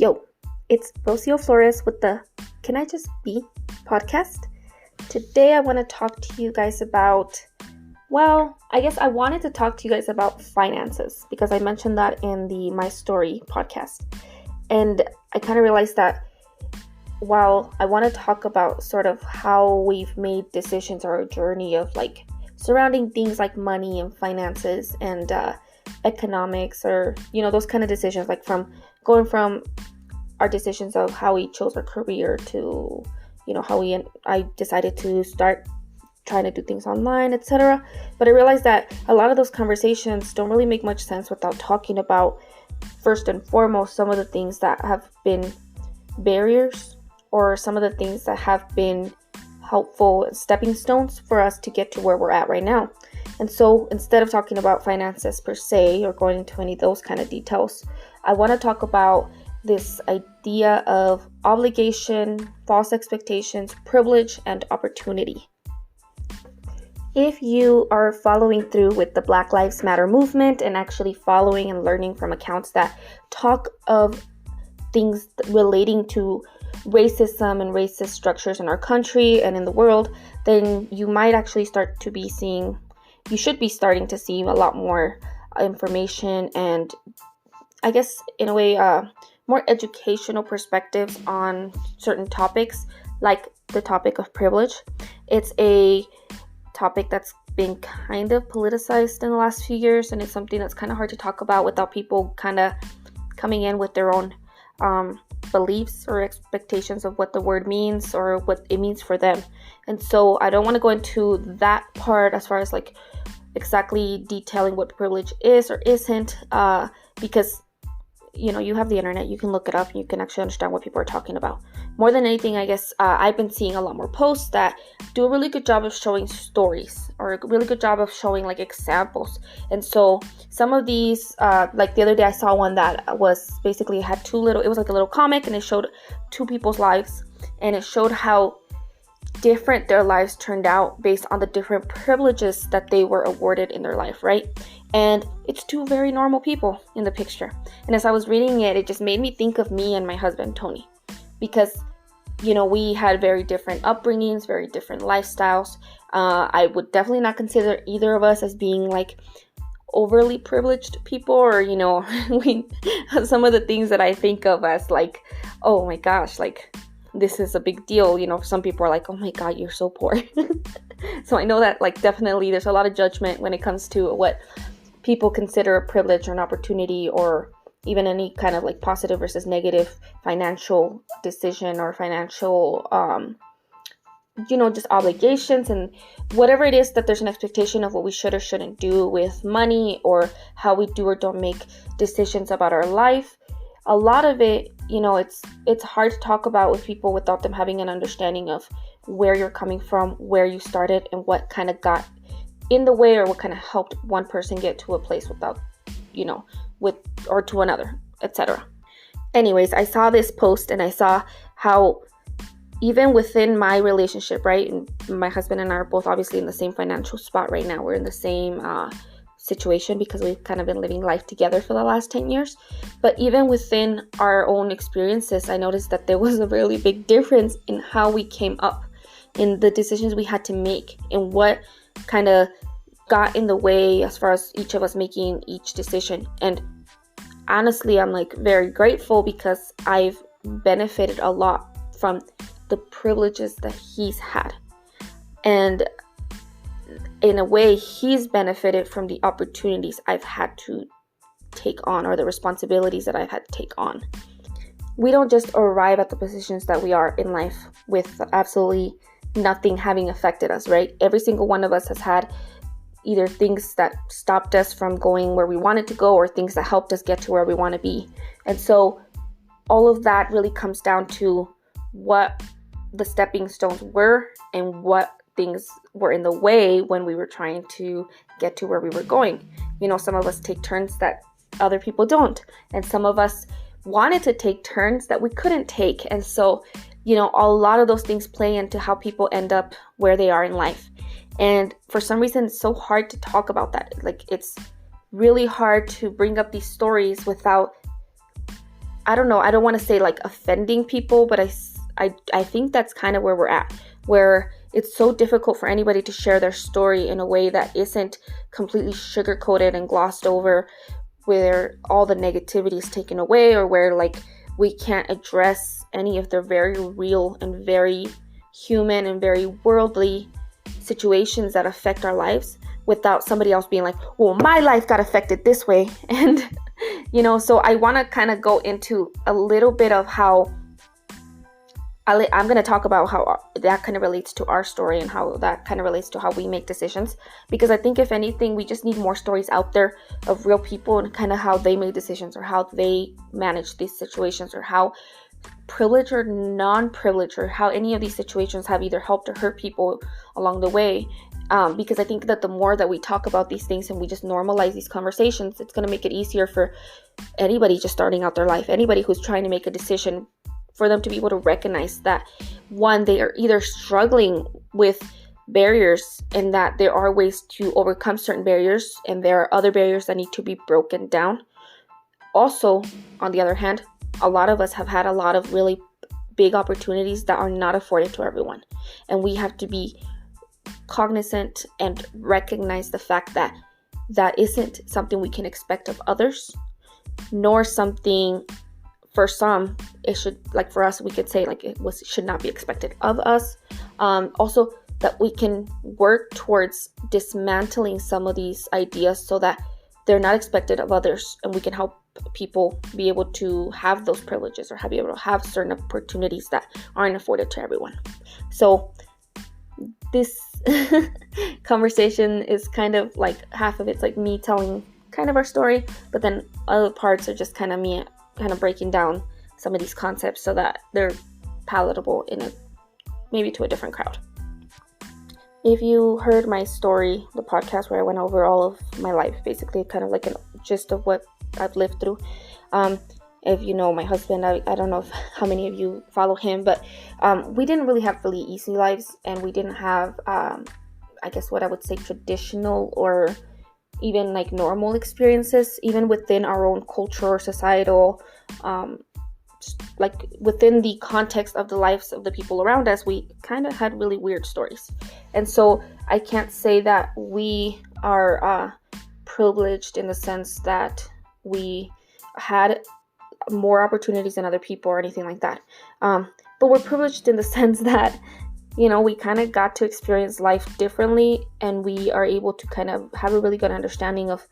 Yo, it's Rocio Flores with the Can I Just Be podcast. Today I want to talk to you guys about, I wanted to talk to you guys about finances because I mentioned that in the My Story podcast. And I kind of realized that while I want to talk about sort of how we've made decisions or a journey of like surrounding things like money and finances and economics or, those kind of decisions, like from going from our decisions of how we chose our career to, how I decided to start trying to do things online, etc. But I realized that a lot of those conversations don't really make much sense without talking about, first and foremost, some of the things that have been barriers or some of the things that have been helpful stepping stones for us to get to where we're at right now. And so instead of talking about finances per se or going into any of those kind of details, I want to talk about this idea of obligation, false expectations, privilege, and opportunity. If you are following through with the Black Lives Matter movement and actually following and learning from accounts that talk of things relating to racism and racist structures in our country and in the world, then you might actually you should be starting to see a lot more information and I guess in a way more educational perspectives on certain topics, like the topic of privilege. It's a topic that's been kind of politicized in the last few years, and it's something that's kind of hard to talk about without people kind of coming in with their own beliefs or expectations of what the word means or what it means for them. And so I don't want to go into that part as far as like exactly detailing what privilege is or isn't, because you have the internet, you can look it up, and you can actually understand what people are talking about. More than anything, I guess I've been seeing a lot more posts that do a really good job of showing stories or a really good job of showing like examples. And so some of these, like the other day I saw one that was basically it was like a little comic, and it showed two people's lives, and it showed how different their lives turned out based on the different privileges that they were awarded in their life, right? And it's two very normal people in the picture. And as I was reading it, it just made me think of me and my husband, Tony, because, we had very different upbringings, very different lifestyles. I would definitely not consider either of us as being like overly privileged people or, some of the things that I think of as like, oh my gosh, like this is a big deal. Some people are like, oh my God, you're so poor. So I know that like definitely there's a lot of judgment when it comes to what people consider a privilege or an opportunity or even any kind of like positive versus negative financial decision or financial, just obligations and whatever it is that there's an expectation of what we should or shouldn't do with money or how we do or don't make decisions about our life. A lot of it, it's hard to talk about with people without them having an understanding of where you're coming from, where you started, and what kind of got in the way or what kind of helped one person get to a place without, with or to another, etc. Anyways, I saw this post and I saw how even within my relationship, right, and my husband and I are both obviously in the same financial spot right now. We're in the same situation because we've kind of been living life together for the last 10 years. But even within our own experiences, I noticed that there was a really big difference in how we came up, in the decisions we had to make, and what kind of got in the way as far as each of us making each decision. And honestly, I'm like very grateful because I've benefited a lot from the privileges that he's had. And in a way, he's benefited from the opportunities I've had to take on or the responsibilities that I've had to take on. We don't just arrive at the positions that we are in life with absolutely nothing having affected us, right? Every single one of us has had either things that stopped us from going where we wanted to go or things that helped us get to where we want to be. And so all of that really comes down to what the stepping stones were and what things were in the way when we were trying to get to where we were going. Some of us take turns that other people don't. And some of us wanted to take turns that we couldn't take. And so, a lot of those things play into how people end up where they are in life. And for some reason, it's so hard to talk about that. Like, it's really hard to bring up these stories without I don't know, I don't want to say like offending people, but I think that's kind of where we're at, where it's so difficult for anybody to share their story in a way that isn't completely sugar-coated and glossed over, where all the negativity is taken away, or where like we can't address any of the very real and very human and very worldly situations that affect our lives, without somebody else being like, well, my life got affected this way. And so I want to kind of go into a little bit of how I'm going to talk about how that kind of relates to our story, and how that kind of relates to how we make decisions. Because I think if anything, we just need more stories out there of real people and kind of how they made decisions, or how they manage these situations, or how privilege or non-privilege, or how any of these situations have either helped or hurt people along the way. Because I think that the more that we talk about these things and we just normalize these conversations, it's going to make it easier for anybody just starting out their life, anybody who's trying to make a decision, for them to be able to recognize that, one, they are either struggling with barriers, and that there are ways to overcome certain barriers, and there are other barriers that need to be broken down. Also, on the other hand, a lot of us have had a lot of really big opportunities that are not afforded to everyone, and we have to be cognizant and recognize the fact that that isn't something we can expect of others, nor something, for some, it should, like for us, we could say like should not be expected of us. Also, that we can work towards dismantling some of these ideas so that they're not expected of others, and we can help people be able to have those privileges, or be able to have certain opportunities that aren't afforded to everyone. So this conversation is kind of like, half of it's like me telling kind of our story, but then other parts are just kind of me kind of breaking down some of these concepts so that they're palatable maybe to a different crowd. If you heard my story, the podcast where I went over all of my life, basically kind of like a gist of what I've lived through. If you know my husband, I don't know how many of you follow him, but we didn't really have really easy lives, and we didn't have, I guess what I would say, traditional or even like normal experiences, even within our own culture or societal, like within the context of the lives of the people around us, we kind of had really weird stories. And so I can't say that we are privileged in the sense that we had more opportunities than other people or anything like that. But we're privileged in the sense that, we kind of got to experience life differently, and we are able to kind of have a really good understanding of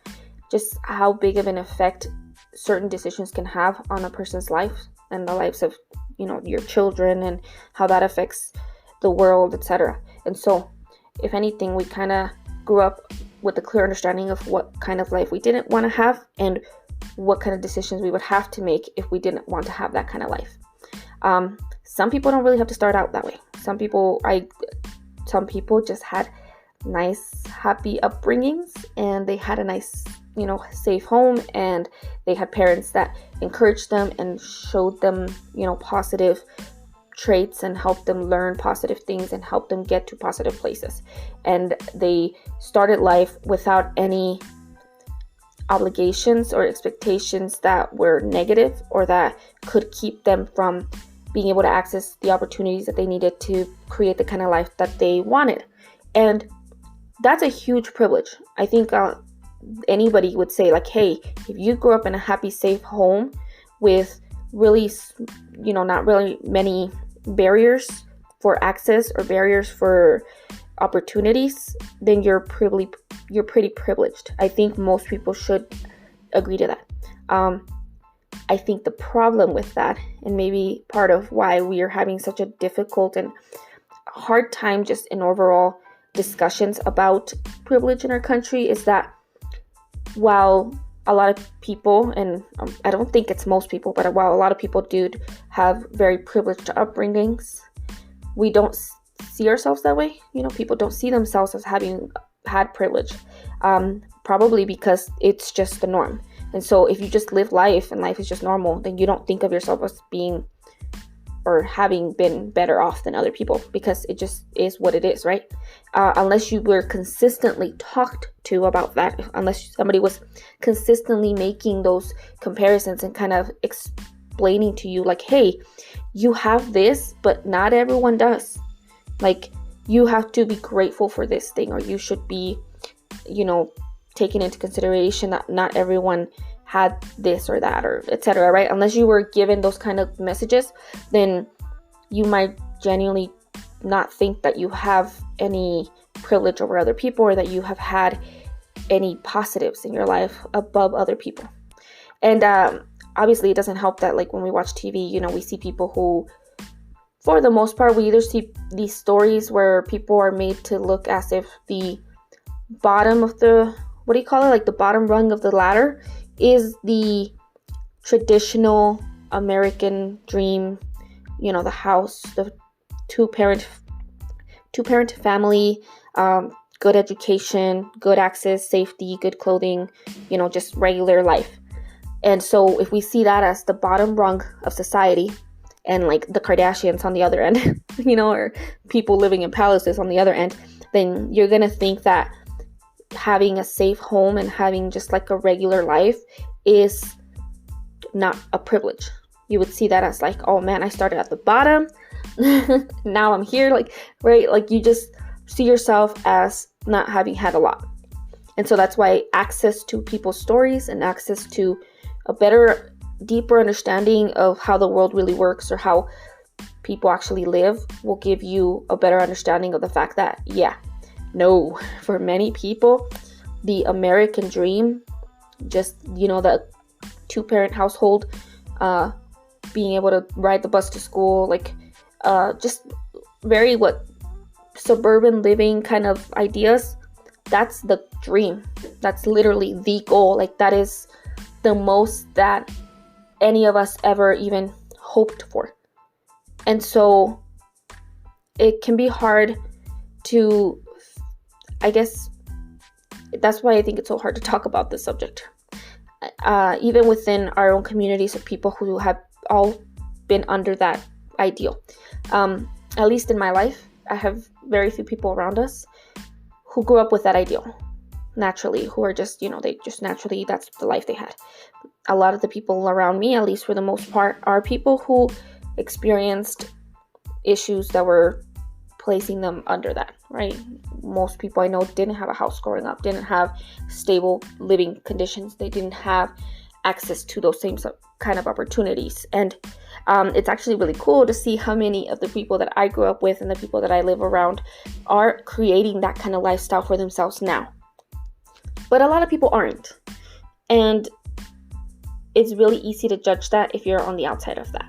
just how big of an effect certain decisions can have on a person's life and the lives of, your children, and how that affects the world, etc. And so, if anything, we kind of grew up with a clear understanding of what kind of life we didn't want to have, and what kind of decisions we would have to make if we didn't want to have that kind of life. Some people don't really have to start out that way. Some people just had nice, happy upbringings, and they had a nice, safe home, and they had parents that encouraged them and showed them, positive traits, and helped them learn positive things, and helped them get to positive places. And they started life without any obligations or expectations that were negative, or that could keep them from being able to access the opportunities that they needed to create the kind of life that they wanted. And that's a huge privilege. I think anybody would say like, hey, if you grew up in a happy, safe home with really, not really many barriers for access or barriers for opportunities, then you're pretty privileged. I think most people should agree to that. I think the problem with that, and maybe part of why we are having such a difficult and hard time just in overall discussions about privilege in our country, is that while a lot of people, and I don't think it's most people, but while a lot of people do have very privileged upbringings, we don't see ourselves that way. People don't see themselves as having had privilege, probably because it's just the norm. And so if you just live life and life is just normal, then you don't think of yourself as being or having been better off than other people, because it just is what it is, right? Unless you were consistently talked to about that, unless somebody was consistently making those comparisons and kind of explaining to you like, hey, you have this, but not everyone does. Like, you have to be grateful for this thing, or you should be, taking into consideration that not everyone had this or that, or etc., right? Unless you were given those kind of messages, then you might genuinely not think that you have any privilege over other people, or that you have had any positives in your life above other people. And obviously it doesn't help that, like, when we watch TV, we see people who, for the most part, we either see these stories where people are made to look as if the bottom of the, like the bottom rung of the ladder is the traditional American dream, the house, the two-parent family, good education, good access, safety, good clothing, just regular life. And so if we see that as the bottom rung of society, and like the Kardashians on the other end, or people living in palaces on the other end, then you're going to think that having a safe home and having just like a regular life is not a privilege. You would see that as like, oh man, I started at the bottom. Now I'm here, like, right? Like, you just see yourself as not having had a lot. And so that's why access to people's stories and access to a better, deeper understanding of how the world really works, or how people actually live, will give you a better understanding of the fact that, for many people, the American dream, just, the two-parent household, being able to ride the bus to school, like, just very suburban living kind of ideas, that's the dream. That's literally the goal. Like, that is the most that any of us ever even hoped for. And so it can be hard to, I guess, that's why I think it's so hard to talk about this subject. Even within our own communities of people who have all been under that ideal. At least in my life, I have very few people around us who grew up with that ideal naturally, who are just, they just naturally, that's the life they had. A lot of the people around me, at least for the most part, are people who experienced issues that were placing them under that, right? Most people I know didn't have a house growing up, didn't have stable living conditions. They didn't have access to those same kind of opportunities. And it's actually really cool to see how many of the people that I grew up with and the people that I live around are creating that kind of lifestyle for themselves now. But a lot of people aren't. And it's really easy to judge that if you're on the outside of that.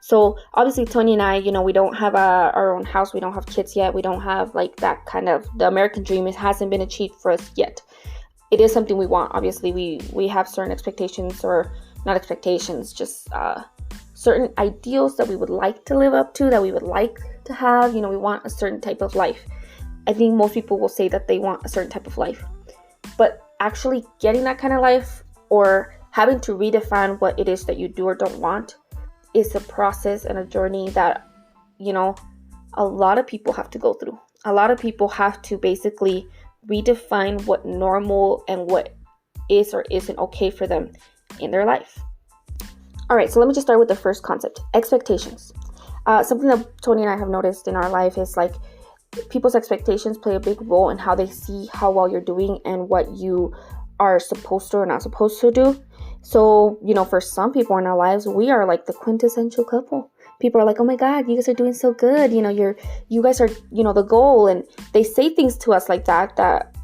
So obviously Tony and I, we don't have our own house. We don't have kids yet. We don't have like that kind of, the American dream. It hasn't been achieved for us yet. It is something we want. Obviously we have certain expectations, or not expectations, just certain ideals that we would like to live up to, that we would like to have. We want a certain type of life. I think most people will say that they want a certain type of life. But actually getting that kind of life, or having to redefine what it is that you do or don't want, is a process and a journey that, a lot of people have to go through. A lot of people have to basically redefine what normal and what is or isn't okay for them in their life. All right, so let me just start with the first concept, expectations. Something that Tony and I have noticed in our life is like people's expectations play a big role in how they see how well you're doing and what you are supposed to or not supposed to do. So, for some people in our lives, we are like the quintessential couple. People are like, oh my God, you guys are doing so good. You guys are, the goal. And they say things to us like that,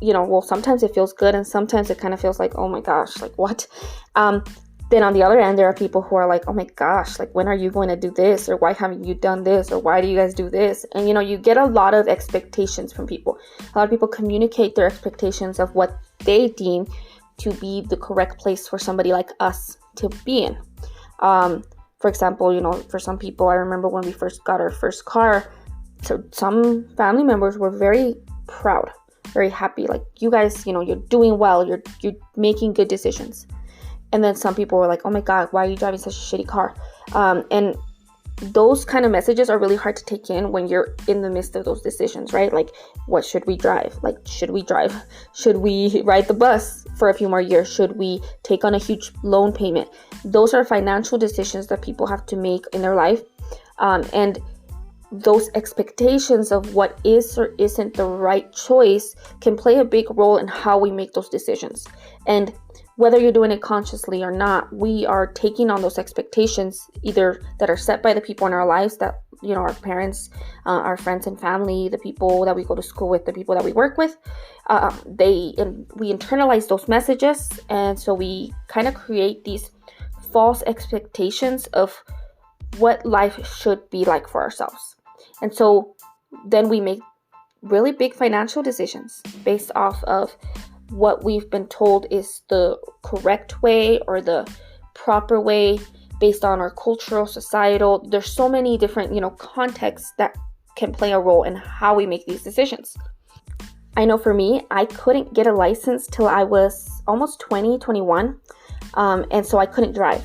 well, sometimes it feels good. And sometimes it kind of feels like, oh my gosh, like what? Then on the other end, there are people who are like, oh my gosh, like when are you going to do this? Or why haven't you done this? Or why do you guys do this? And, you get a lot of expectations from people. A lot of people communicate their expectations of what they deem to be the correct place for somebody like us to be in. For example, for some people, I remember when we first got our first car, so some family members were very proud, very happy. Like, you guys, you're doing well, you're making good decisions. And then some people were like, oh my God, why are you driving such a shitty car? And those kind of messages are really hard to take in when you're in the midst of those decisions, right? Like, what should we drive? Like, should we drive? Should we ride the bus for a few more years? Should we take on a huge loan payment? Those are financial decisions that people have to make in their life. And those expectations of what is or isn't the right choice can play a big role in how we make those decisions. And whether you're doing it consciously or not, we are taking on those expectations, either that are set by the people in our lives, that, you know, our parents, our friends and family, the people that we go to school with, the people that we work with. We internalize those messages, and so we kind of create these false expectations of what life should be like for ourselves. And so then we make really big financial decisions based off of what we've been told is the correct way or the proper way based on our cultural, societal. There's so many different, contexts that can play a role in how we make these decisions. I know for me, I couldn't get a license till I was almost 21. And so I couldn't drive.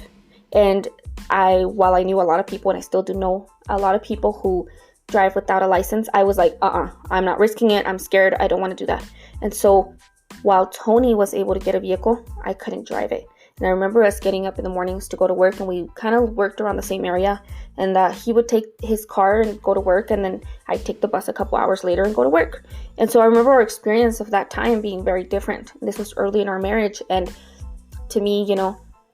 And while I knew a lot of people, and I still do know a lot of people who drive without a license, I was like, I'm not risking it. I'm scared. I don't want to do that. And so while Tony was able to get a vehicle, I couldn't drive it. And I remember us getting up in the mornings to go to work, and we kind of worked around the same area. And he would take his car and go to work, and then I'd take the bus a couple hours later and go to work. And so I remember our experience of that time being very different. This was early in our marriage, and to me,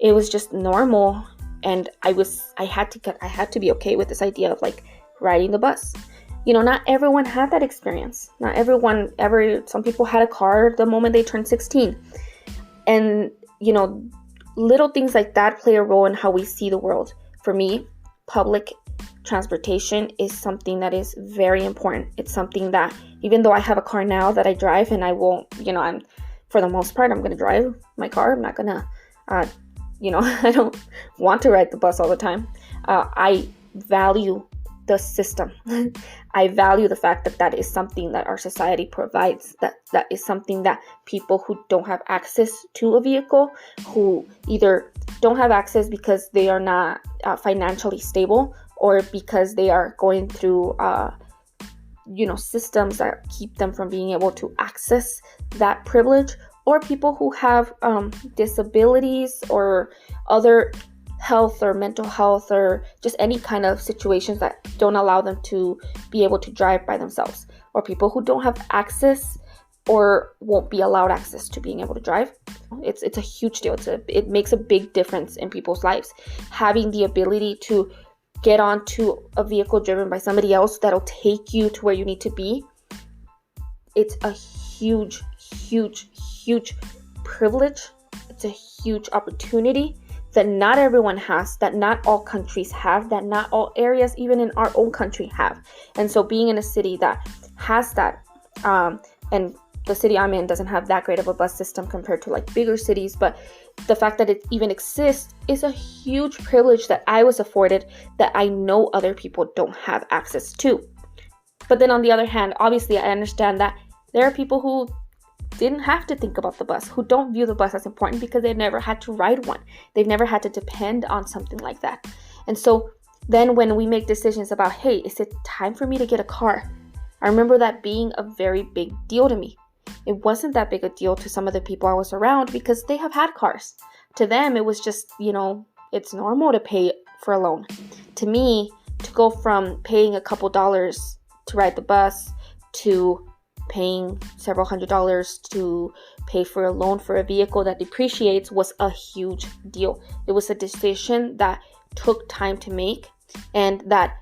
it was just normal. And I had to be okay with this idea of like riding the bus. Not everyone had that experience. Not everyone some people had a car the moment they turned 16. And, little things like that play a role in how we see the world. For me, public transportation is something that is very important. It's something that, even though I have a car now that I drive, and I won't, for the most part, I'm going to drive my car. I'm not going to, I don't want to ride the bus all the time. I value the system. I value the fact that is something that our society provides, that is something that people who don't have access to a vehicle, who either don't have access because they are not financially stable, or because they are going through systems that keep them from being able to access that privilege, or people who have disabilities or other health or mental health or just any kind of situations that don't allow them to be able to drive by themselves, or people who don't have access or won't be allowed access to being able to drive. It's a huge deal. It makes a big difference in people's lives. Having the ability to get onto a vehicle driven by somebody else that'll take you to where you need to be, it's a huge, huge, huge privilege. It's a huge opportunity that not everyone has, that not all countries have, that not all areas, even in our own country, have. And so being in a city that has that, and the city I'm in doesn't have that great of a bus system compared to like bigger cities, but the fact that it even exists is a huge privilege that I was afforded that I know other people don't have access to. But then on the other hand, obviously I understand that there are people who didn't have to think about the bus, who don't view the bus as important because they've never had to ride one. They've never had to depend on something like that. And so then when we make decisions about, hey, is it time for me to get a car? I remember that being a very big deal to me. It wasn't that big a deal to some of the people I was around because they have had cars. To them, it was just, it's normal to pay for a loan. To me, to go from paying a couple dollars to ride the bus to paying several $100s to pay for a loan for a vehicle that depreciates was a huge deal. It was a decision that took time to make, and that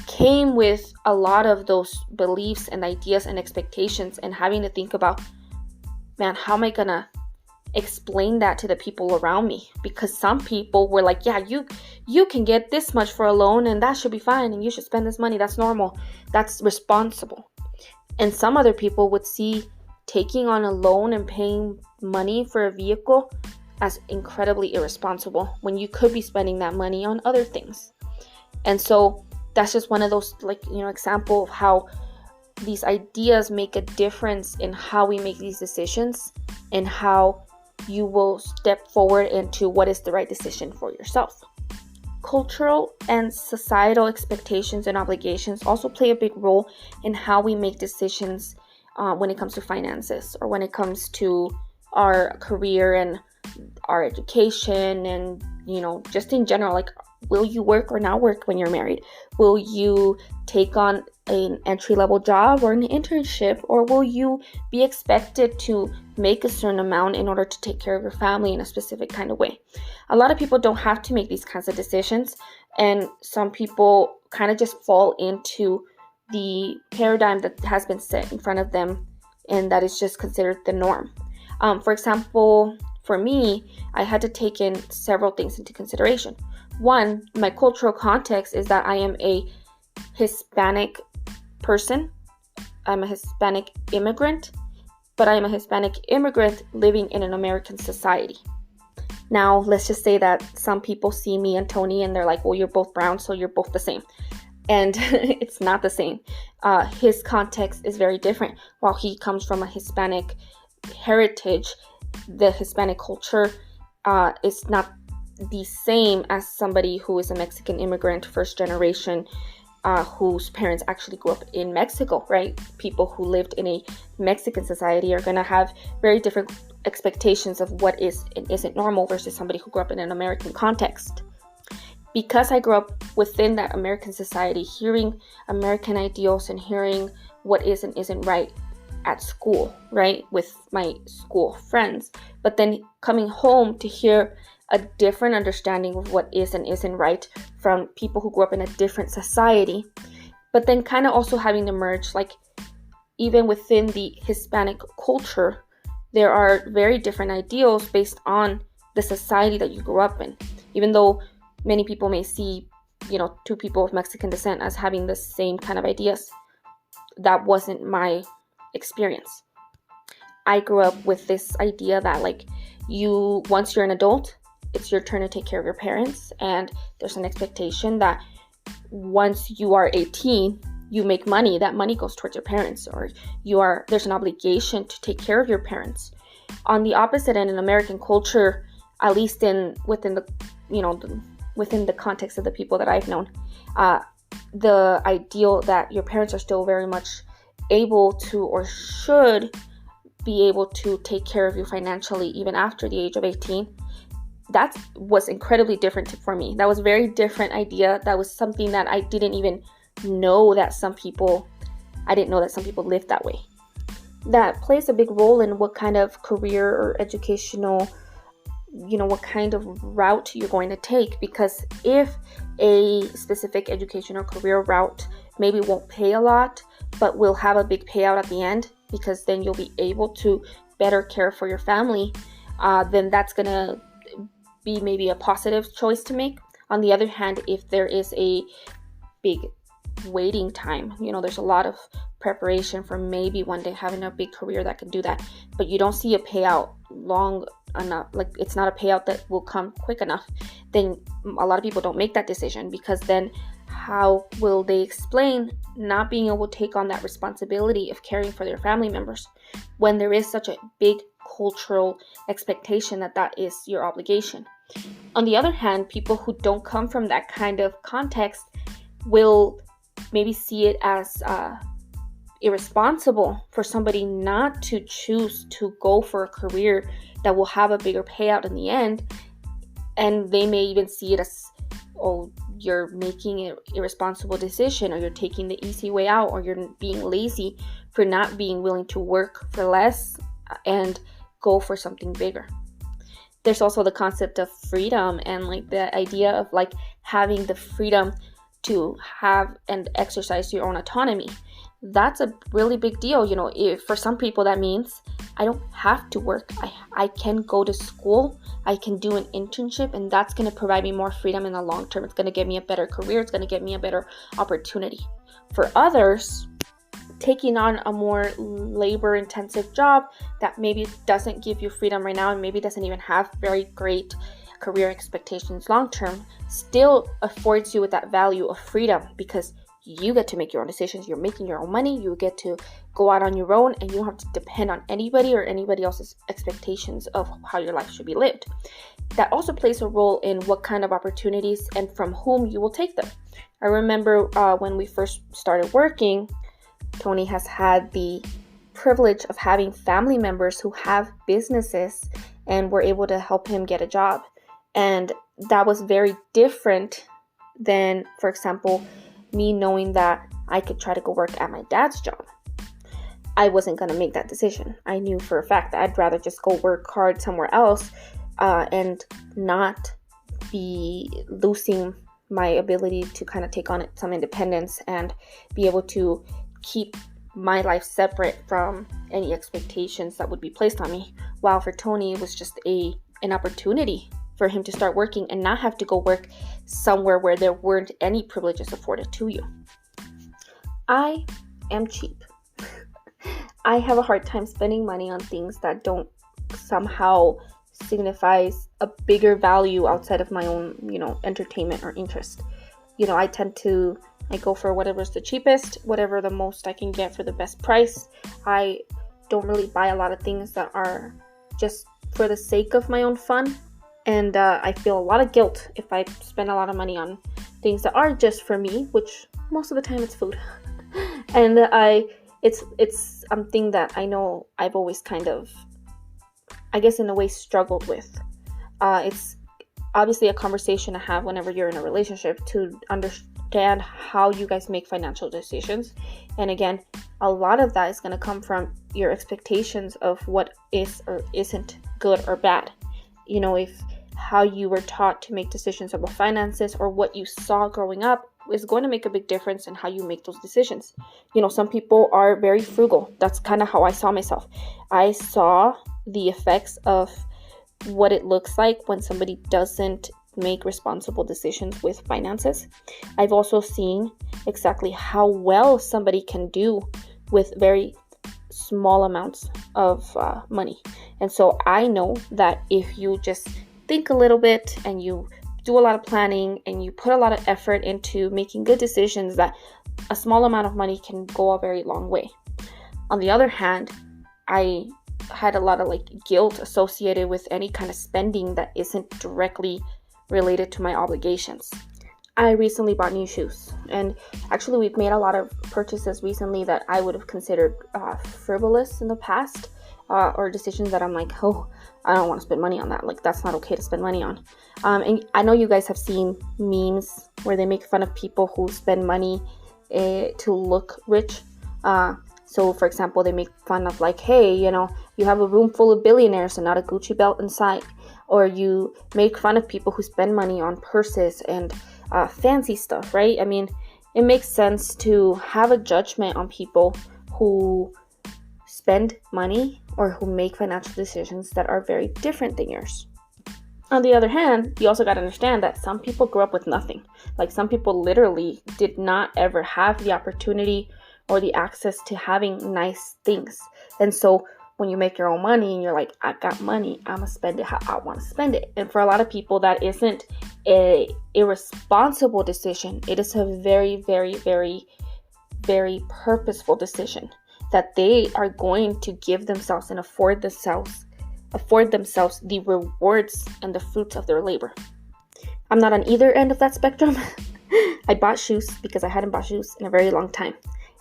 came with a lot of those beliefs and ideas and expectations, and having to think about, man, how am I gonna explain that to the people around me? Because some people were like, yeah, you can get this much for a loan and that should be fine, and you should spend this money, that's normal, that's responsible. And some other people would see taking on a loan and paying money for a vehicle as incredibly irresponsible when you could be spending that money on other things. And so that's just one of those, example of how these ideas make a difference in how we make these decisions and how you will step forward into what is the right decision for yourself. cultural and societal expectations and obligations also play a big role in how we make decisions when it comes to finances, or when it comes to our career and our education, and just in general, like, will you work or not work when you're married? Will you take on an entry-level job or an internship, or will you be expected to make a certain amount in order to take care of your family in a specific kind of way? A lot of people don't have to make these kinds of decisions, and some people kind of just fall into the paradigm that has been set in front of them, and that is just considered the norm. For example, for me, I had to take in several things into consideration. One, my cultural context is that I am a Hispanic person. I'm a Hispanic immigrant, but I am a Hispanic immigrant living in an American society. Now, let's just say that some people see me and Tony and they're like, well, you're both brown, so you're both the same. And it's not the same. His context is very different. While he comes from a Hispanic heritage, the Hispanic culture is not the same as somebody who is a Mexican immigrant, first generation, whose parents actually grew up in Mexico, right? People who lived in a Mexican society are going to have very different expectations of what is and isn't normal versus somebody who grew up in an American context. Because I grew up within that American society, hearing American ideals and hearing what is and isn't right at school, right, with my school friends, but then coming home to hear a different understanding of what is and isn't right from people who grew up in a different society, but then kind of also having to merge, like, even within the Hispanic culture, there are very different ideals based on the society that you grew up in. Even though many people may see, two people of Mexican descent as having the same kind of ideas, that wasn't my experience. I grew up with this idea that, like, once you're an adult, it's your turn to take care of your parents, and there's an expectation that once you are 18, you make money, that money goes towards your parents, or there's an obligation to take care of your parents. On the opposite end, in American culture, at least within the context of the people that I've known, the ideal that your parents are still very much able to, or should be able to, take care of you financially even after the age of 18. That was incredibly different for me. That was a very different idea. That was something that I didn't even know that some people lived that way. That plays a big role in what kind of career or educational, what kind of route you're going to take. Because if a specific education or career route maybe won't pay a lot, but will have a big payout at the end, because then you'll be able to better care for your family, then that's going to be maybe a positive choice to make. On the other hand, if there is a big waiting time, there's a lot of preparation for maybe one day having a big career that can do that, but you don't see a payout long enough, like it's not a payout that will come quick enough, then a lot of people don't make that decision, because then how will they explain not being able to take on that responsibility of caring for their family members when there is such a big cultural expectation that is your obligation? On the other hand, people who don't come from that kind of context will maybe see it as irresponsible for somebody not to choose to go for a career that will have a bigger payout in the end, and they may even see it as, oh, you're making an irresponsible decision, or you're taking the easy way out, or you're being lazy for not being willing to work for less and go for something bigger. There's also the concept of freedom, and like the idea of like having the freedom to have and exercise your own autonomy. That's a really big deal. If for some people that means I don't have to work. I can go to school, I can do an internship, and that's going to provide me more freedom in the long term. It's going to give me a better career. It's going to give me a better opportunity. For others, taking on a more labor-intensive job that maybe doesn't give you freedom right now, and maybe doesn't even have very great career expectations long term, still affords you with that value of freedom, because you get to make your own decisions. You're making your own money. You get to go out on your own, and you don't have to depend on anybody or anybody else's expectations of how your life should be lived. That also plays a role in what kind of opportunities and from whom you will take them. I remember when we first started working, Tony has had the privilege of having family members who have businesses and were able to help him get a job. And that was very different than, for example, me knowing that I could try to go work at my dad's job. I wasn't going to make that decision. I knew for a fact that I'd rather just go work hard somewhere else and not be losing my ability to kind of take on some independence and be able to keep my life separate from any expectations that would be placed on me. While for Tony, it was just an opportunity for him to start working and not have to go work somewhere where there weren't any privileges afforded to you. I am cheap. I have a hard time spending money on things that don't somehow signifies a bigger value outside of my own, entertainment or interest. I go for whatever's the cheapest, whatever the most I can get for the best price. I don't really buy a lot of things that are just for the sake of my own fun. And I feel a lot of guilt if I spend a lot of money on things that are just for me, which most of the time it's food. And it's something that I know I've always kind of, I guess in a way, struggled with. It's obviously a conversation to have whenever you're in a relationship to understand how you guys make financial decisions. And again, a lot of that is going to come from your expectations of what is or isn't good or bad. If how you were taught to make decisions about finances or what you saw growing up is going to make a big difference in how you make those decisions. Some people are very frugal. That's kind of how I saw myself. I saw the effects of what it looks like when somebody doesn't make responsible decisions with finances. I've also seen exactly how well somebody can do with very small amounts of money. And so I know that if you just think a little bit and you do a lot of planning and you put a lot of effort into making good decisions, that a small amount of money can go a very long way. On the other hand, I had a lot of guilt associated with any kind of spending that isn't directly related to my obligations. I recently bought new shoes, and actually we've made a lot of purchases recently that I would have considered frivolous in the past, or decisions that I'm like, oh, I don't want to spend money on that. That's not okay to spend money on. And I know you guys have seen memes where they make fun of people who spend money to look rich. So for example, they make fun of hey, you have a room full of billionaires and not a Gucci belt inside. Or you make fun of people who spend money on purses and fancy stuff, right? I mean, it makes sense to have a judgment on people who spend money or who make financial decisions that are very different than yours. On the other hand, you also got to understand that some people grew up with nothing. Some people literally did not ever have the opportunity or the access to having nice things. And so when you make your own money and you're like, I got money, I'm going to spend it how I want to spend it. And for a lot of people, that isn't a irresponsible decision. It is a very, very, very, very purposeful decision that they are going to give themselves and afford themselves the rewards and the fruits of their labor. I'm not on either end of that spectrum. I bought shoes because I hadn't bought shoes in a very long time.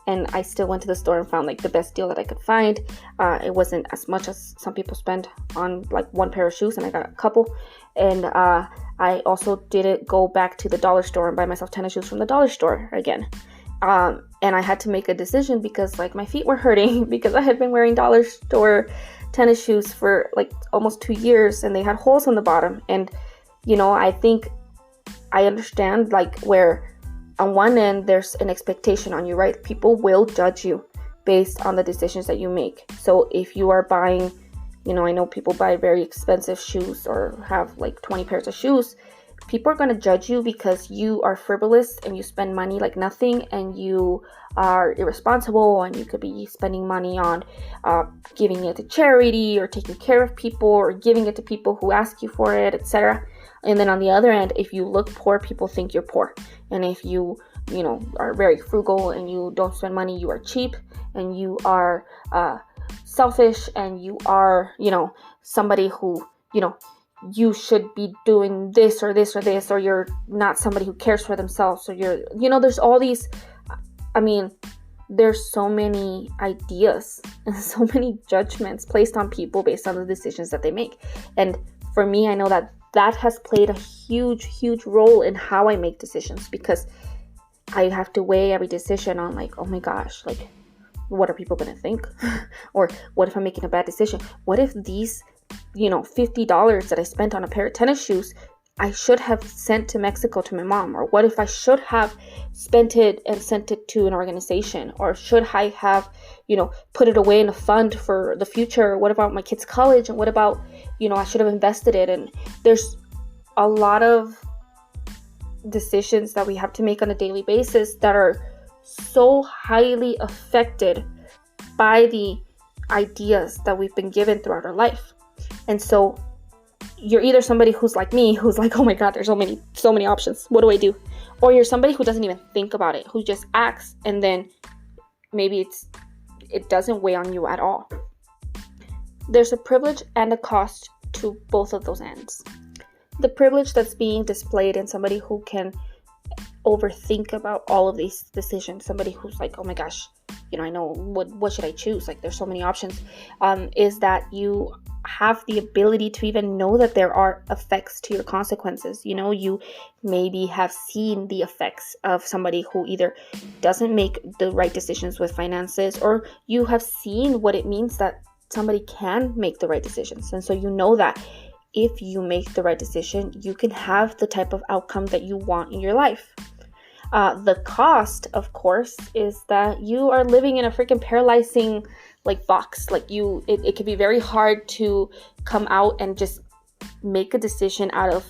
And I still went to the store and found the best deal that I could find. It wasn't as much as some people spend on one pair of shoes, and I got a couple. And I also didn't go back to the dollar store and buy myself tennis shoes from the dollar store again. And I had to make a decision because my feet were hurting because I had been wearing dollar store tennis shoes for almost 2 years, and they had holes on the bottom. And I think I understand where on one end there's an expectation on you, right? People will judge you based on the decisions that you make. So if you are buying, I know people buy very expensive shoes or have 20 pairs of shoes. People are going to judge you because you are frivolous and you spend money like nothing, and you are irresponsible, and you could be spending money on giving it to charity or taking care of people or giving it to people who ask you for it, etc. And then on the other end, if you look poor, people think you're poor. And if you are very frugal and you don't spend money, you are cheap and you are selfish and you are, somebody who, you should be doing this or this or this, or you're not somebody who cares for themselves, or there's all these, there's so many ideas and so many judgments placed on people based on the decisions that they make. And for me, I know that has played a huge, huge role in how I make decisions, because I have to weigh every decision on like, oh my gosh, like, what are people going to think? Or what if I'm making a bad decision? What if these, $50 that I spent on a pair of tennis shoes, I should have sent to Mexico to my mom? Or what if I should have spent it and sent it to an organization? Or should I have, put it away in a fund for the future? What about my kids' college? And what about, I should have invested it? And there's a lot of decisions that we have to make on a daily basis that are so highly affected by the ideas that we've been given throughout our life. And so you're either somebody who's like me, who's like, oh my God, there's so many options. What do I do? Or you're somebody who doesn't even think about it, who just acts, and then maybe it doesn't weigh on you at all. There's a privilege and a cost to both of those ends. The privilege that's being displayed in somebody who can overthink about all of these decisions, somebody who's like, oh my gosh, I know what should I choose? Like, there's so many options, is that you have the ability to even know that there are effects to your consequences. You maybe have seen the effects of somebody who either doesn't make the right decisions with finances, or you have seen what it means that somebody can make the right decisions. And so you know that if you make the right decision, you can have the type of outcome that you want in your life. The cost, of course, is that you are living in a freaking paralyzing box. It can be very hard to come out and just make a decision out of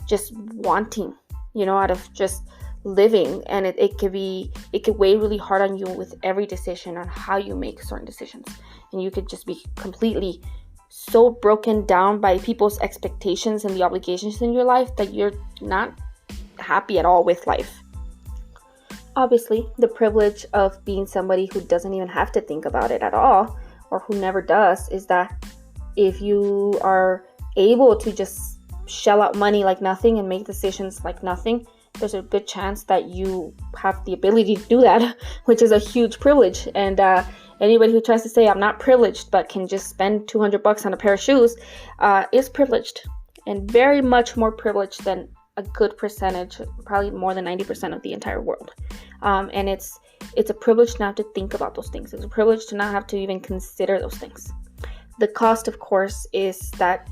just wanting, out of just living. And it could weigh really hard on you with every decision on how you make certain decisions. And you could just be completely so broken down by people's expectations and the obligations in your life that you're not happy at all with life. Obviously, the privilege of being somebody who doesn't even have to think about it at all, or who never does, is that if you are able to just shell out money like nothing and make decisions like nothing, there's a good chance that you have the ability to do that, which is a huge privilege. And anybody who tries to say I'm not privileged but can just spend $200 on a pair of shoes is privileged, and very much more privileged than a good percentage, probably more than 90% of the entire world. And it's a privilege not to think about those things. It's a privilege to not have to even consider those things. The cost, of course, is that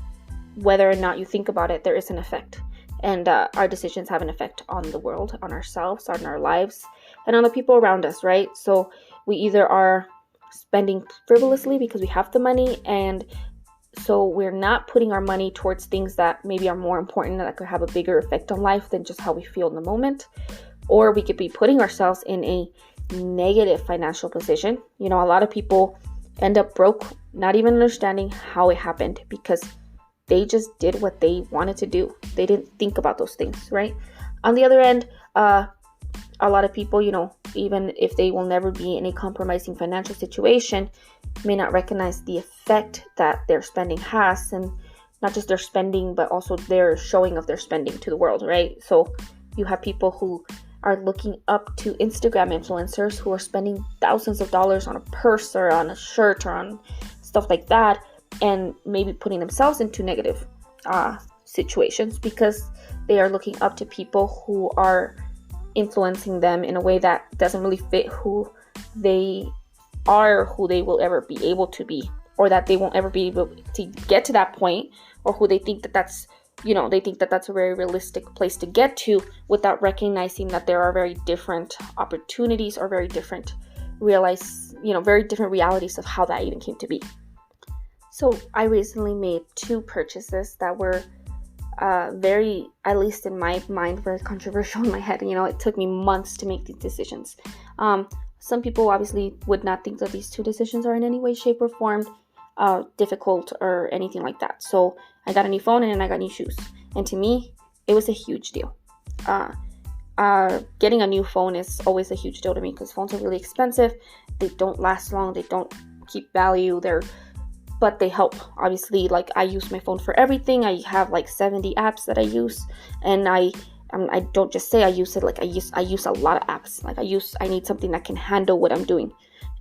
whether or not you think about it, there is an effect. And our decisions have an effect on the world, on ourselves, on our lives, and on the people around us, right? So we either are spending frivolously because we have the money, and so we're not putting our money towards things that maybe are more important, that could have a bigger effect on life than just how we feel in the moment. Or we could be putting ourselves in a negative financial position. A lot of people end up broke, not even understanding how it happened, because they just did what they wanted to do. They didn't think about those things, right? On the other end, a lot of people, even if they will never be in a compromising financial situation, may not recognize the effect that their spending has, and not just their spending, but also their showing of their spending to the world, right? So you have people who are looking up to Instagram influencers who are spending thousands of dollars on a purse or on a shirt or on stuff like that, and maybe putting themselves into negative situations because they are looking up to people who are influencing them in a way that doesn't really fit who they are, who they will ever be able to be, or that they won't ever be able to get to that point, or who they think that's a very realistic place to get to, without recognizing that there are very different opportunities or very different realities of how that even came to be. So I recently made 2 purchases that were very, at least in my mind, very controversial in my head. It took me months to make these decisions. Some people obviously would not think that these 2 decisions are in any way, shape, or form difficult or anything like that. So I got a new phone and I got new shoes. And to me, it was a huge deal. getting a new phone is always a huge deal to me because phones are really expensive. They don't last long. They don't keep value. But they help. Obviously, like I use my phone for everything. I have like 70 apps that I use, and I don't just say I use it. Like I use a lot of apps. Like I need something that can handle what I'm doing,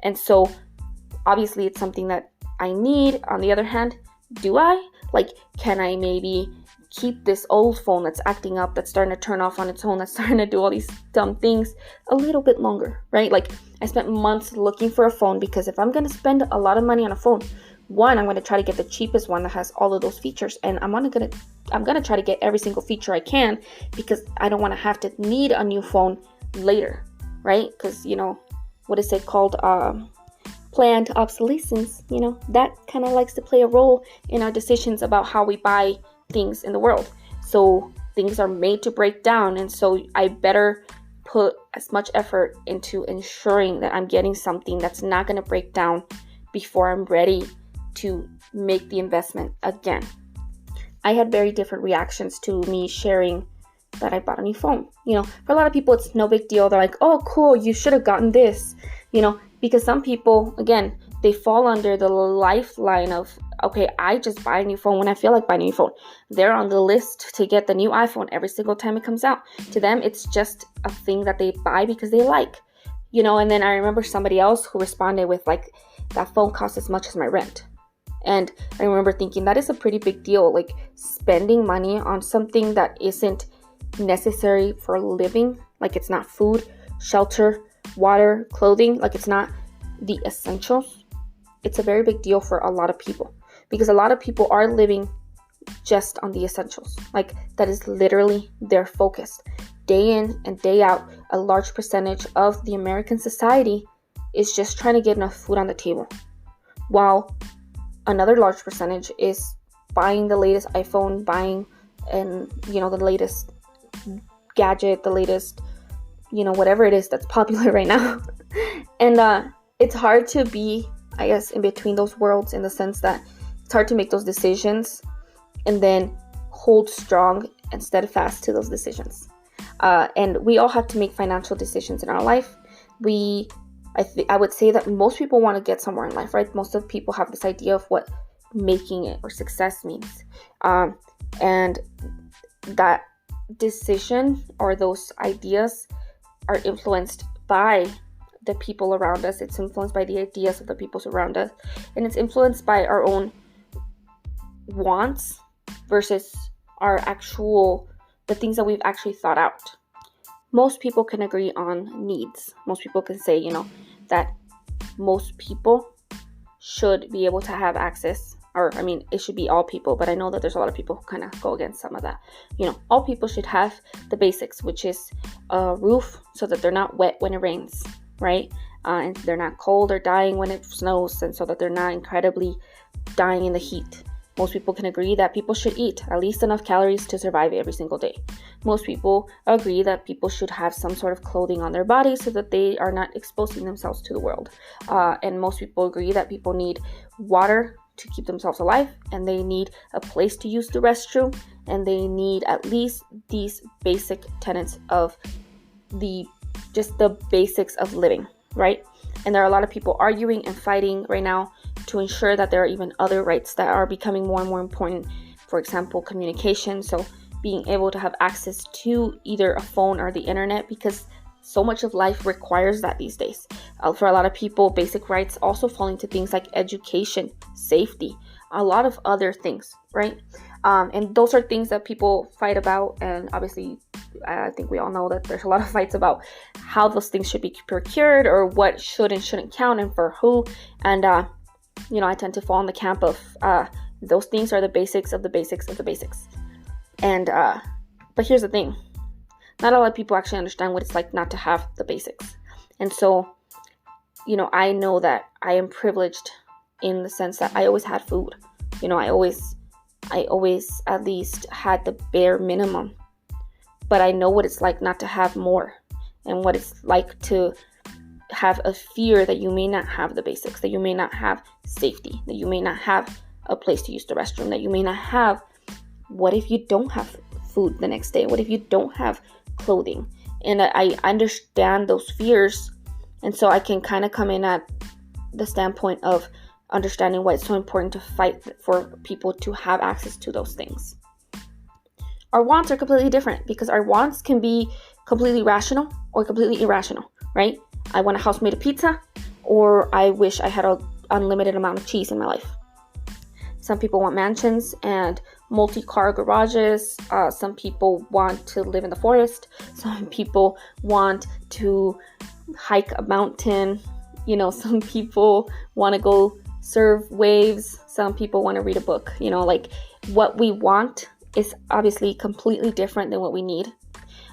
and so obviously it's something that I need. On the other hand, can I maybe keep this old phone that's acting up, that's starting to turn off on its own, that's starting to do all these dumb things a little bit longer, right? Like I spent months looking for a phone because if I'm going to spend a lot of money on a phone, one, I'm going to try to get the cheapest one that has all of those features, and I'm going to try to get every single feature I can because I don't want to have to need a new phone later, right? Because, what is it called? Planned obsolescence, that kind of likes to play a role in our decisions about how we buy things in the world. So things are made to break down, and so I better put as much effort into ensuring that I'm getting something that's not going to break down before I'm ready to make the investment again. I had very different reactions to me sharing that I bought a new phone. For a lot of people, it's no big deal. They're like, oh, cool, you should have gotten this, because some people, again, they fall under the lifeline of, okay, I just buy a new phone when I feel like buying a new phone. They're on the list to get the new iPhone every single time it comes out. To them, it's just a thing that they buy because they like, and then I remember somebody else who responded with like, that phone costs as much as my rent. And I remember thinking that is a pretty big deal, like spending money on something that isn't necessary for living, like it's not food, shelter, water, clothing, like it's not the essentials. It's a very big deal for a lot of people because a lot of people are living just on the essentials. Like that is literally their focus. Day in and day out, a large percentage of the American society is just trying to get enough food on the table, while another large percentage is buying the latest iPhone, buying the latest gadget, the latest, whatever it is that's popular right now. And it's hard to be, I guess, in between those worlds in the sense that it's hard to make those decisions and then hold strong and steadfast to those decisions. And we all have to make financial decisions in our life. I would say that most people want to get somewhere in life, right? Most of people have this idea of what making it or success means. And that decision or those ideas are influenced by the people around us. It's influenced by the ideas of the people around us. And it's influenced by our own wants versus the things that we've actually thought out. Most people can agree on needs. Most people can say, that most people should be able to have access, it should be all people, but I know that there's a lot of people who kind of go against some of that. All people should have the basics, which is a roof so that they're not wet when it rains, right? And they're not cold or dying when it snows, and so that they're not incredibly dying in the heat. Most people can agree that people should eat at least enough calories to survive every single day. Most people agree that people should have some sort of clothing on their body so that they are not exposing themselves to the world. And most people agree that people need water to keep themselves alive, and they need a place to use the restroom, and they need at least these basic tenets of the basics of living, right? And there are a lot of people arguing and fighting right now to ensure that there are even other rights that are becoming more and more important. For example, communication. So being able to have access to either a phone or the internet, because so much of life requires that these days. For a lot of people, basic rights also fall into things like education, safety, a lot of other things, right? And those are things that people fight about. And obviously, I think we all know that there's a lot of fights about how those things should be procured or what should and shouldn't count and for who. And, I tend to fall in the camp of those things are the basics of the basics of the basics. And, but here's the thing. Not a lot of people actually understand what it's like not to have the basics. And so, I know that I am privileged in the sense that I always had food. I always at least had the bare minimum. But I know what it's like not to have more, and what it's like to have a fear that you may not have the basics, that you may not have safety, that you may not have a place to use the restroom, that you may not have, what if you don't have food the next day? What if you don't have clothing? And I understand those fears. And so I can kind of come in at the standpoint of understanding why it's so important to fight for people to have access to those things. Our wants are completely different because our wants can be completely rational or completely irrational, right? I want a house made of pizza, or I wish I had an unlimited amount of cheese in my life. Some people want mansions and multi-car garages. Some people want to live in the forest. Some people want to hike a mountain. Some people want to go surf waves. Some people want to read a book. Like what we want is obviously completely different than what we need.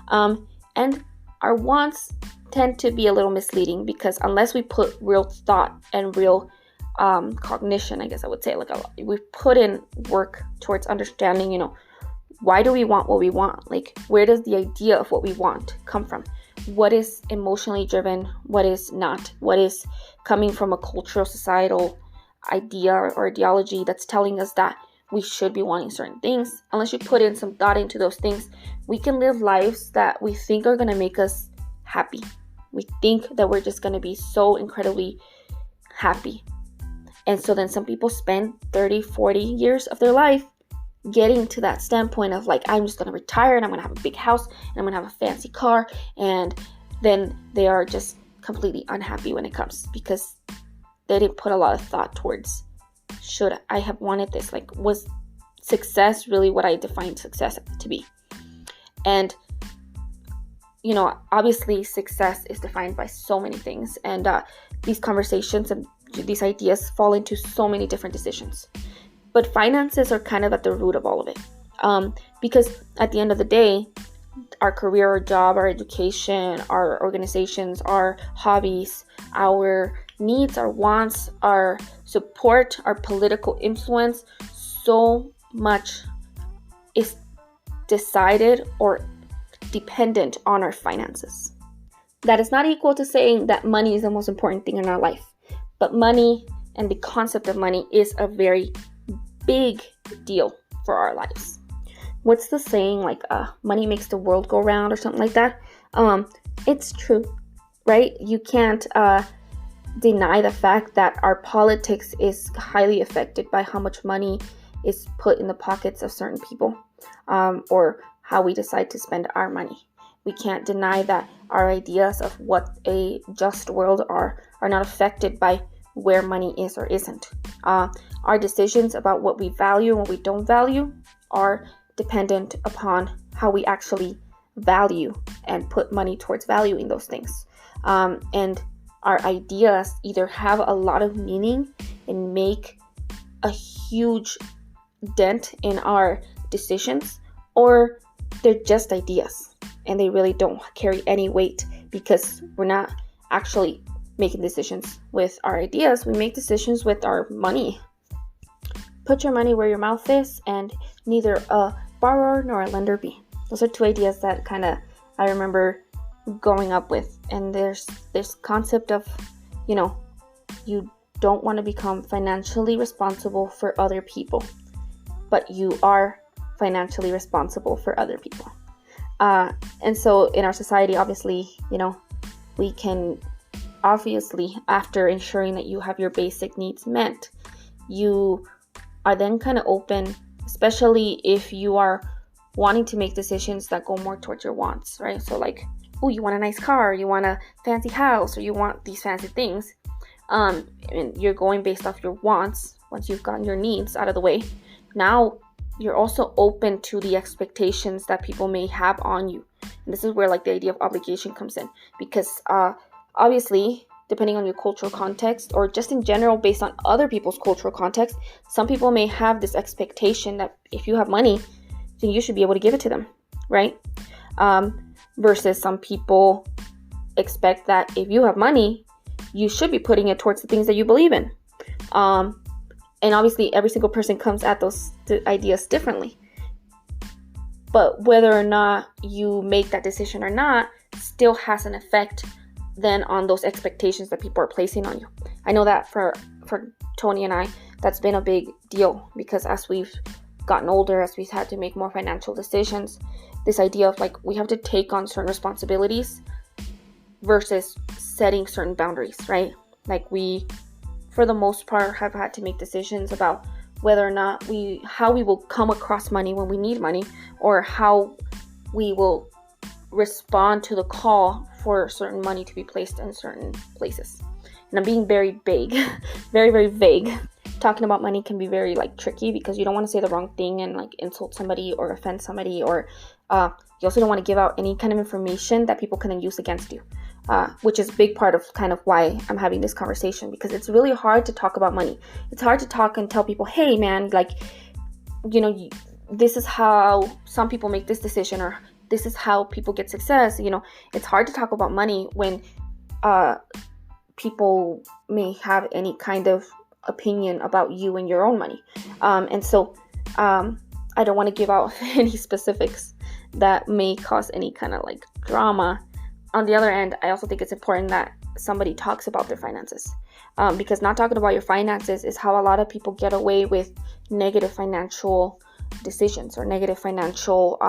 And our wants tend to be a little misleading because unless we put real thought and real cognition, I guess I would say, like we put in work towards understanding, why do we want what we want? Like, where does the idea of what we want come from? What is emotionally driven? What is not? What is coming from a cultural, societal idea or ideology that's telling us that we should be wanting certain things? Unless you put in some thought into those things, we can live lives that we think are going to make us happy. We think that we're just going to be so incredibly happy. And so then some people spend 30, 40 years of their life getting to that standpoint of like, I'm just going to retire and I'm going to have a big house and I'm going to have a fancy car. And then they are just completely unhappy when it comes because they didn't put a lot of thought towards, should I have wanted this? Like, was success really what I defined success to be? And obviously success is defined by so many things, and these conversations and these ideas fall into so many different decisions. But finances are kind of at the root of all of it, because at the end of the day, our career, our job, our education, our organizations, our hobbies, our needs, our wants, our support, our political influence, so much is decided or dependent on our finances. That is not equal to saying that money is the most important thing in our life, but money and the concept of money is a very big deal for our lives. What's the saying, like money makes the world go round or something like that? It's true, right? You can't deny the fact that our politics is highly affected by how much money is put in the pockets of certain people, or how we decide to spend our money. We can't deny that our ideas of what a just world are not affected by where money is or isn't. Our decisions about what we value and what we don't value are dependent upon how we actually value and put money towards valuing those things. And our ideas either have a lot of meaning and make a huge dent in our decisions, or they're just ideas and they really don't carry any weight because we're not actually making decisions with our ideas. We make decisions with our money. Put your money where your mouth is, and neither a borrower nor a lender be. Those are two ideas that kind of I remember growing up with. And there's this concept of, you don't want to become financially responsible for other people, but you are financially responsible for other people. And so in our society, obviously, we can obviously, after ensuring that you have your basic needs met, you are then kind of open, especially if you are wanting to make decisions that go more towards your wants, right? So like, you want a nice car, you want a fancy house, or you want these fancy things. And you're going based off your wants. Once you've gotten your needs out of the way, now you're also open to the expectations that people may have on you. And this is where like the idea of obligation comes in, because obviously, depending on your cultural context, or just in general based on other people's cultural context, some people may have this expectation that if you have money, then you should be able to give it to them, right? Versus some people expect that if you have money, you should be putting it towards the things that you believe in. And obviously, every single person comes at those ideas differently. But whether or not you make that decision or not still has an effect then on those expectations that people are placing on you. I know that for Tony and I, that's been a big deal, because as we've gotten older, as we've had to make more financial decisions, this idea of like we have to take on certain responsibilities versus setting certain boundaries, right? Like we, for the most part, have had to make decisions about whether or not how we will come across money when we need money, or how we will respond to the call for certain money to be placed in certain places. And I'm being very vague, very, very vague. Talking about money can be very like tricky because you don't want to say the wrong thing and like insult somebody or offend somebody, or you also don't want to give out any kind of information that people can then use against you, which is a big part of kind of why I'm having this conversation, because it's really hard to talk about money. It's hard to talk and tell people, hey man, like, you know, this is how some people make this decision, or this is how people get success. You know, it's hard to talk about money when people may have any kind of opinion about you and your own money. And so I don't want to give out any specifics that may cause any kind of like drama. On the other end, I also think it's important that somebody talks about their finances, because not talking about your finances is how a lot of people get away with negative financial decisions or negative financial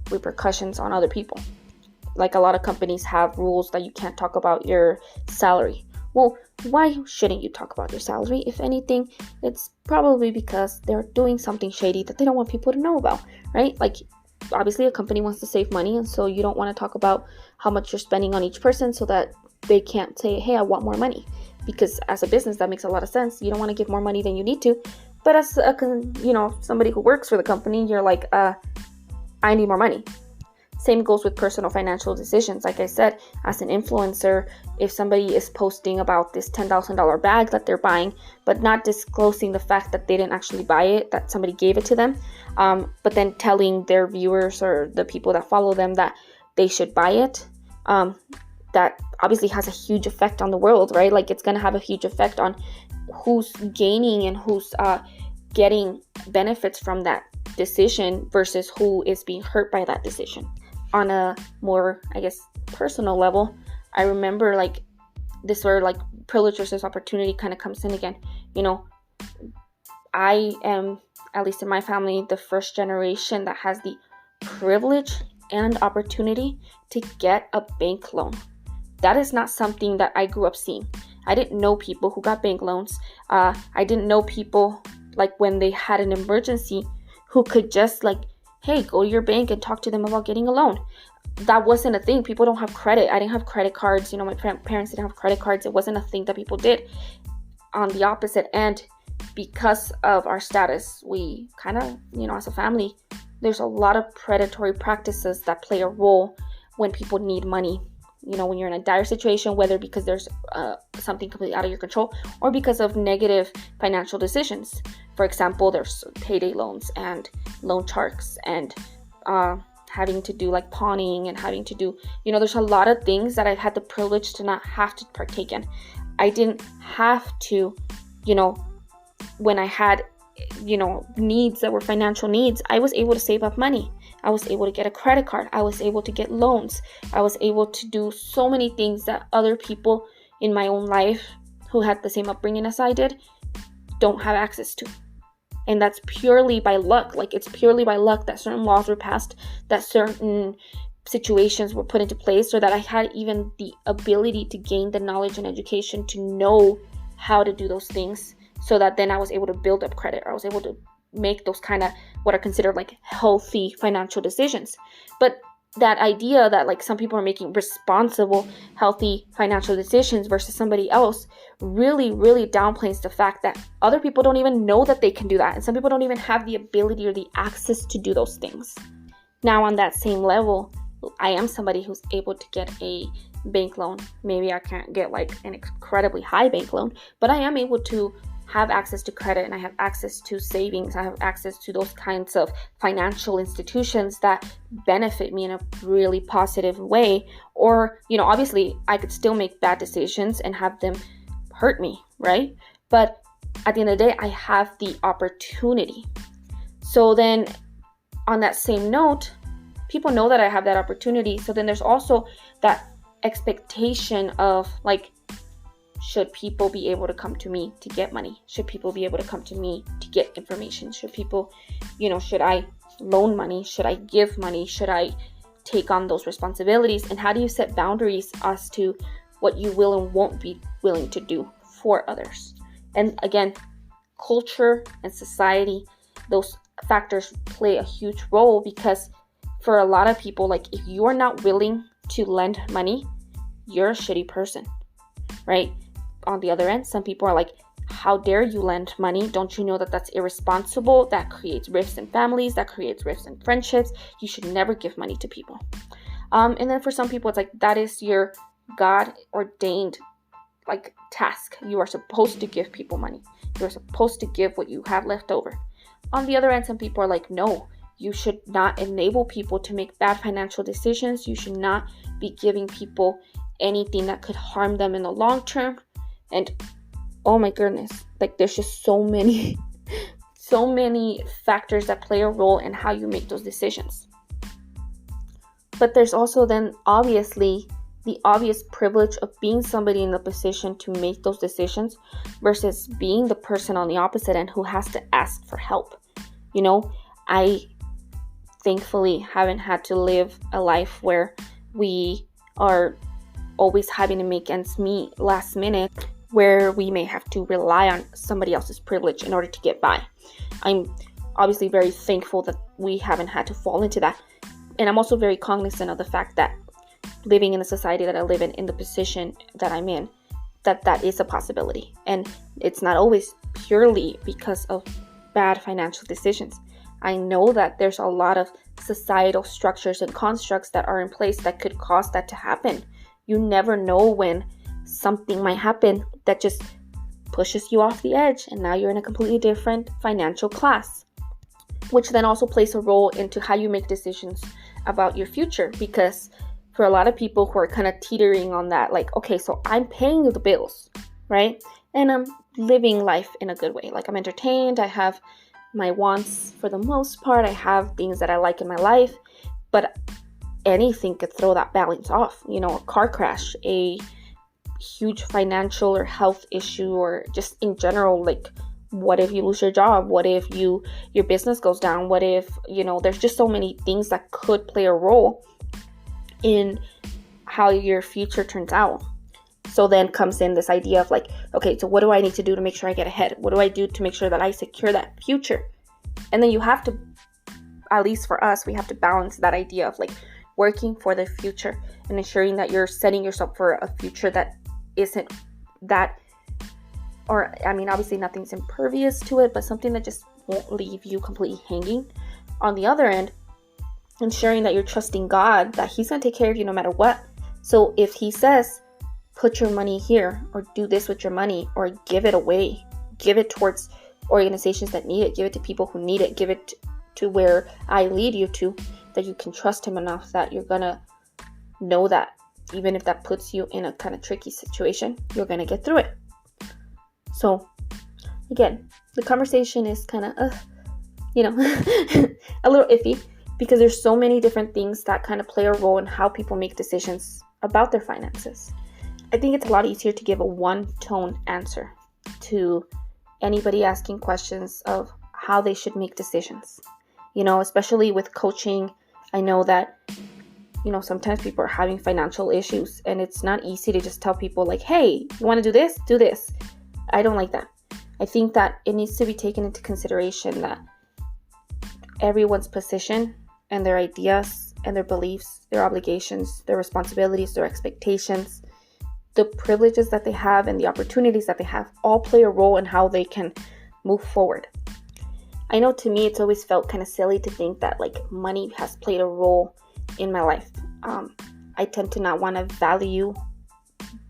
repercussions on other people. Like a lot of companies have rules that you can't talk about your salary. Well, why shouldn't you talk about your salary? If anything, it's probably because they're doing something shady that they don't want people to know about, right? Like, obviously a company wants to save money, and so you don't want to talk about how much you're spending on each person so that they can't say, hey, I want more money. Because as a business, that makes a lot of sense. You don't want to give more money than you need to. But as somebody who works for the company, you're like, I need more money. Same goes with personal financial decisions. Like I said, as an influencer, if somebody is posting about this $10,000 bag that they're buying, but not disclosing the fact that they didn't actually buy it, that somebody gave it to them, but then telling their viewers or the people that follow them that they should buy it, that obviously has a huge effect on the world, right? Like it's going to have a huge effect on who's gaining and who's getting benefits from that decision versus who is being hurt by that decision. On a more, I guess, personal level, I remember like this where like privilege versus opportunity kind of comes in again. You know, I am, at least in my family, the first generation that has the privilege and opportunity to get a bank loan. That is not something that I grew up seeing. I didn't know people who got bank loans. I didn't know people like when they had an emergency who could just like, hey, go to your bank and talk to them about getting a loan. That wasn't a thing. People don't have credit. I didn't have credit cards. You know, my parents didn't have credit cards. It wasn't a thing that people did. On the opposite end, because of our status, we kind of, you know, as a family, there's a lot of predatory practices that play a role when people need money. You know, when you're in a dire situation, whether because there's something completely out of your control or because of negative financial decisions. For example, there's payday loans and loan sharks and having to do like pawning and having to do, you know, there's a lot of things that I've had the privilege to not have to partake in. I didn't have to, you know, when I had, you know, needs that were financial needs, I was able to save up money. I was able to get a credit card. I was able to get loans. I was able to do so many things that other people in my own life who had the same upbringing as I did don't have access to. And that's purely by luck. Like, it's purely by luck that certain laws were passed, that certain situations were put into place, so that I had even the ability to gain the knowledge and education to know how to do those things, so that then I was able to build up credit. I was able to make those kind of what are considered like healthy financial decisions. But that idea that like some people are making responsible, healthy financial decisions versus somebody else really, really downplays the fact that other people don't even know that they can do that. And some people don't even have the ability or the access to do those things. Now, on that same level, I am somebody who's able to get a bank loan. Maybe I can't get like an incredibly high bank loan, but I am able to have access to credit, and I have access to savings. I have access to those kinds of financial institutions that benefit me in a really positive way. Or, you know, obviously I could still make bad decisions and have them hurt me, right? But at the end of the day, I have the opportunity. So then on that same note, people know that I have that opportunity. So then there's also that expectation of like, should people be able to come to me to get money? Should people be able to come to me to get information? Should people, should I loan money? Should I give money? Should I take on those responsibilities? And how do you set boundaries as to what you will and won't be willing to do for others? And again, culture and society, those factors play a huge role, because for a lot of people, like, if you are not willing to lend money, you're a shitty person, right? On the other end, some people are like, how dare you lend money? Don't you know that that's irresponsible? That creates rifts in families, that creates rifts in friendships. You should never give money to people. And then for some people, it's like, that is your God ordained like task. You are supposed to give people money. You're supposed to give what you have left over. On the other end, some people are like, no, you should not enable people to make bad financial decisions. You should not be giving people anything that could harm them in the long term. And oh my goodness, like, there's just so many factors that play a role in how you make those decisions. But there's also then obviously the obvious privilege of being somebody in the position to make those decisions versus being the person on the opposite end who has to ask for help. I thankfully haven't had to live a life where we are always having to make ends meet last minute, where we may have to rely on somebody else's privilege in order to get by. I'm obviously very thankful that we haven't had to fall into that. And I'm also very cognizant of the fact that living in the society that I live in the position that I'm in, that is a possibility. And it's not always purely because of bad financial decisions. I know that there's a lot of societal structures and constructs that are in place that could cause that to happen. You never know when something might happen that just pushes you off the edge, and now you're in a completely different financial class, which then also plays a role into how you make decisions about your future. Because for a lot of people who are kind of teetering on that, like, okay, so I'm paying the bills, right? And I'm living life in a good way. Like, I'm entertained, I have my wants for the most part, I have things that I like in my life, but anything could throw that balance off. A car crash, a huge financial or health issue, or just in general, like, what if you lose your job? What if your business goes down? What if, there's just so many things that could play a role in how your future turns out. So then comes in this idea of like, okay, so what do I need to do to make sure I get ahead? What do I do to make sure that I secure that future? And then you have to, at least for us, we have to balance that idea of like working for the future and ensuring that you're setting yourself for a future that isn't that, or I mean, obviously nothing's impervious to it, but something that just won't leave you completely hanging. On the other end, ensuring that you're trusting God, that He's going to take care of you no matter what. So if He says, put your money here, or do this with your money, or give it away, give it towards organizations that need it, give it to people who need it, give it to where I lead you to, that you can trust Him enough that you're going to know that even if that puts you in a kind of tricky situation, you're going to get through it. So again, the conversation is kind of, a little iffy, because there's so many different things that kind of play a role in how people make decisions about their finances. I think it's a lot easier to give a one-tone answer to anybody asking questions of how they should make decisions. Especially with coaching, I know that, sometimes people are having financial issues, and it's not easy to just tell people like, hey, you want to do this? Do this. I don't like that. I think that it needs to be taken into consideration that everyone's position and their ideas and their beliefs, their obligations, their responsibilities, their expectations, the privileges that they have and the opportunities that they have all play a role in how they can move forward. I know to me, it's always felt kind of silly to think that like money has played a role in my life. I tend to not want to value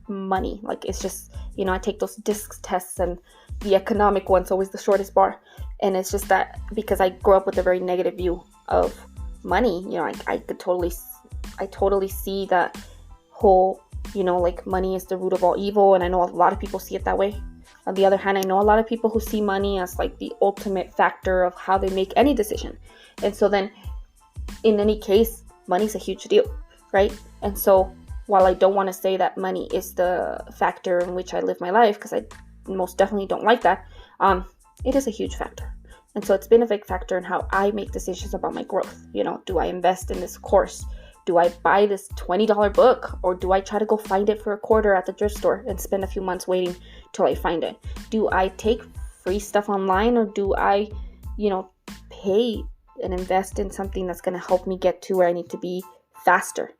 money. Like, it's just, I take those DISC tests, and the economic one's always the shortest bar. And it's just that because I grew up with a very negative view of money, I totally see that whole, like money is the root of all evil. And I know a lot of people see it that way. On the other hand, I know a lot of people who see money as like the ultimate factor of how they make any decision. And so then in any case, money's a huge deal, right? And so while I don't want to say that money is the factor in which I live my life, because I most definitely don't like that, it is a huge factor. And so it's been a big factor in how I make decisions about my growth. Do I invest in this course? Do I buy this $20 book, or do I try to go find it for $1 at the thrift store and spend a few months waiting till I find it? Do I take free stuff online, or do I, pay and invest in something that's going to help me get to where I need to be faster?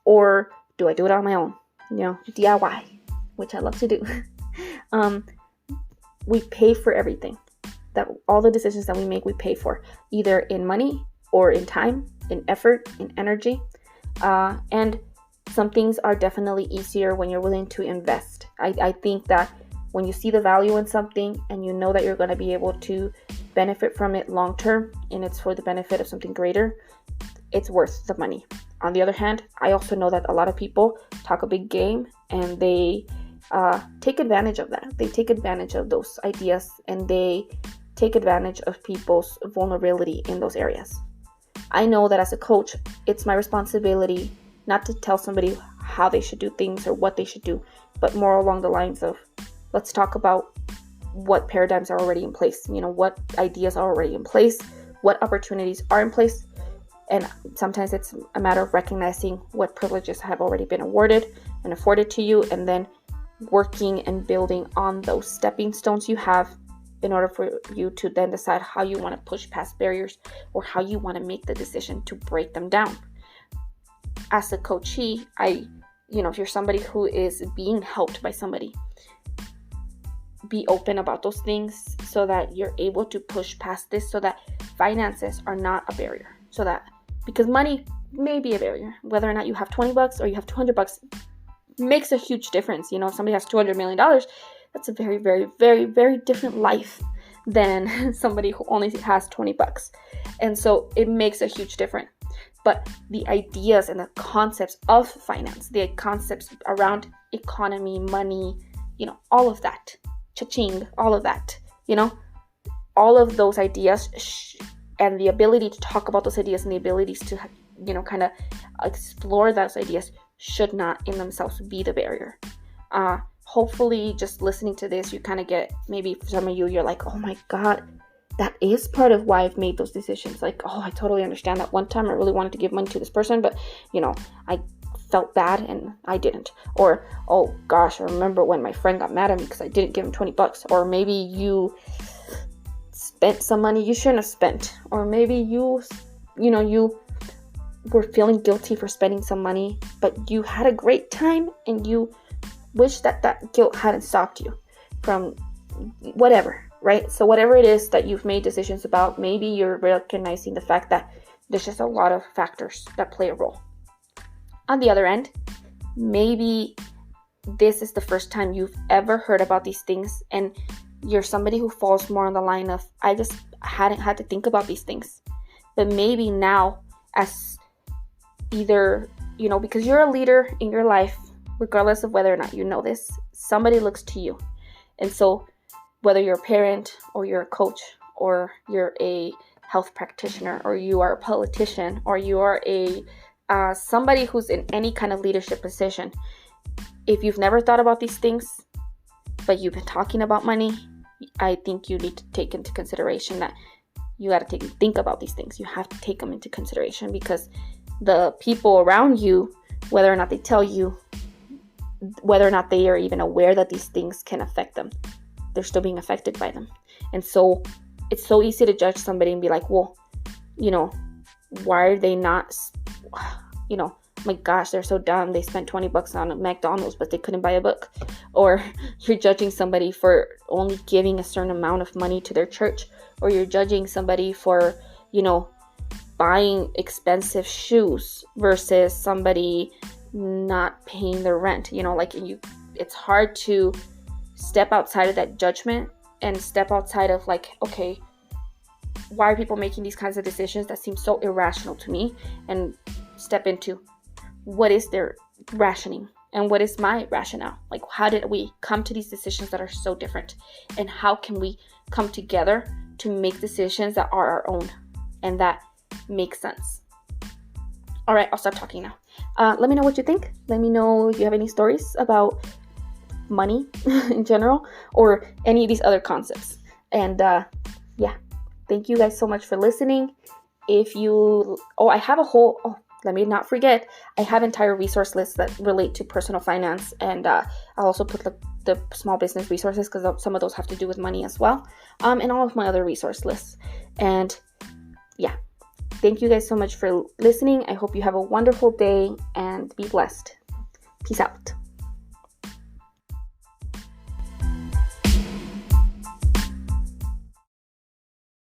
Or do I do it on my own? DIY, which I love to do. We pay for everything. That all the decisions that we make, we pay for, either in money or in time, in effort, in energy. And some things are definitely easier when you're willing to invest. I think that when you see the value in something and you know that you're going to be able to benefit from it long term, and it's for the benefit of something greater, it's worth the money. On the other hand, I also know that a lot of people talk a big game, and they take advantage of that. They take advantage of those ideas, and they take advantage of people's vulnerability in those areas. I know that as a coach, it's my responsibility not to tell somebody how they should do things or what they should do, but more along the lines of, let's talk about what paradigms are already in place, what ideas are already in place, what opportunities are in place. And sometimes it's a matter of recognizing what privileges have already been awarded and afforded to you, and then working and building on those stepping stones you have in order for you to then decide how you want to push past barriers, or how you want to make the decision to break them down. As a coachee, if you're somebody who is being helped by somebody, be open about those things so that you're able to push past this, so that finances are not a barrier. Because money may be a barrier, whether or not you have $20 or you have $200 makes a huge difference. If somebody has $200 million, that's a very, very, very, very different life than somebody who only has $20. And so it makes a huge difference. But the ideas and the concepts of finance, the concepts around economy, money, all of that, cha-ching, all of that, all of those ideas and the ability to talk about those ideas and the abilities to, kind of explore those ideas should not in themselves be the barrier. Hopefully just listening to this, you kind of get, maybe for some of you, you're like, oh my God, that is part of why I've made those decisions. Like, oh, I totally understand that. One time I really wanted to give money to this person, but, I felt bad and I didn't. Or, oh gosh, I remember when my friend got mad at me because I didn't give him $20. Or maybe you spent some money you shouldn't have spent. Or maybe you were feeling guilty for spending some money, but you had a great time and you wish that guilt hadn't stopped you from whatever, right? So whatever it is that you've made decisions about, maybe you're recognizing the fact that there's just a lot of factors that play a role. On the other end, maybe this is the first time you've ever heard about these things, and you're somebody who falls more on the line of, I just hadn't had to think about these things. But maybe now, as either, because you're a leader in your life, regardless of whether or not you know this, somebody looks to you. And so whether you're a parent or you're a coach or you're a health practitioner or you are a politician or you are somebody who's in any kind of leadership position, if you've never thought about these things, but you've been talking about money, I think you need to take into consideration that you got to think about these things. You have to take them into consideration, because the people around you, whether or not they tell you, whether or not they are even aware that these things can affect them, they're still being affected by them. And so it's so easy to judge somebody and be like, well, why are they not, my gosh, they're so dumb. They spent $20 on a McDonald's, but they couldn't buy a book. Or you're judging somebody for only giving a certain amount of money to their church. Or you're judging somebody for, buying expensive shoes versus somebody not paying their rent. It's hard to step outside of that judgment and step outside of like, okay, why are people making these kinds of decisions that seem so irrational to me? And step into, what is their rationing and what is my rationale? Like, how did we come to these decisions that are so different? And how can we come together to make decisions that are our own and that make sense? All right, I'll stop talking now. Let me know what you think. Let me know if you have any stories about money in general or any of these other concepts. And thank you guys so much for listening. If you, I have let me not forget, I have entire resource lists that relate to personal finance, and I'll also put the small business resources because some of those have to do with money as well, and all of my other resource lists. And thank you guys so much for listening. I hope you have a wonderful day and be blessed. Peace out.